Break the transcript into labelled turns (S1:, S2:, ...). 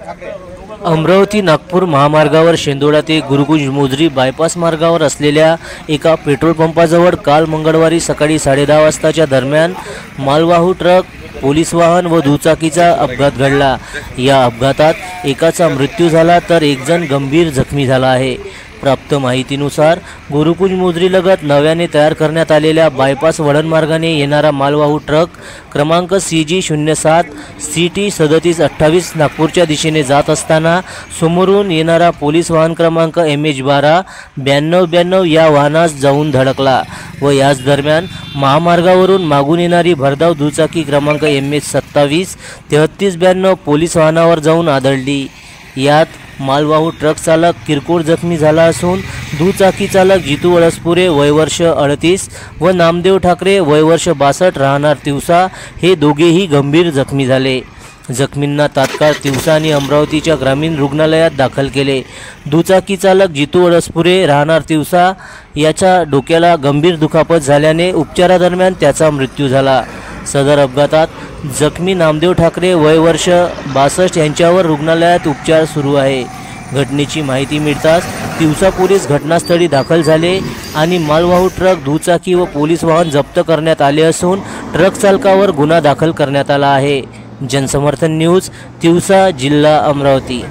S1: अमरावती नागपूर महामार्गावर शेंदोळा ते गुरुकुंज मोझरी बायपास मार्गावर असलेल्या एका पेट्रोल पंपाजवळ काल मंगळवारी सकाळी 10:30 वाजताच्या दरम्यान मालवाहू ट्रक, पोलीस वाहन व दुचाकीचा अपघात घडला। या अपघातात एकाचा मृत्यू झाला तर एक जण गंभीर जखमी झाला आहे। प्राप्त माहितीनुसार गुरुकुंज मोझरीलगत नव्याने तयार करण्यात आलेल्या बायपास वळण मार्गाने येणारा मालवाहू ट्रक क्रमांक CG07 CT 3728 नागपूरच्या दिशेने जात असताना समोरून येणारा पोलीस वाहन क्रमांक MH12 9292 या वाहनास जाऊन धडकला व याच दरम्यान महामार्गावरून मागून येणारी भरधाव दुचाकी क्रमांक MH27 3392 पोलीस वाहनावर जाऊन आदळली। यात मालवाहू ट्रक चालक किरकोळ जखमी झाला असून दुचाकी चालक जितू अळसपुरे वय वर्ष 38 व नामदेव ठाकरे वय वर्ष 62 राहणार तिवसा हे दोघेही गंभीर जखमी झाले। जखमींना तात्काळ तिवसा आणि अमरावतीच्या ग्रामीण रुग्णालयात दाखल केले। दुचाकी चालक जितू अळसपुरे राहणार तिवसा याच्या डोक्याला गंभीर दुखापत झाल्याने उपचारादरम्यान त्याचा मृत्यू झाला। सदर अपघातात जखमी नामदेव ठाकरे वय वर्ष 62 यांच्यावर रुग्णालयात उपचार सुरू आहे। घटनेची माहिती मिळताच तिवसा पोलीस घटनास्थळी दाखल झाले आणि मालवाहू ट्रक, दुचाकी व पोलीस वाहन जप्त करण्यात आले असून ट्रक चालकावर गुन्हा दाखल करण्यात आला आहे। जनसमर्थन न्यूज, तिवसा, जिल्हा अमरावती।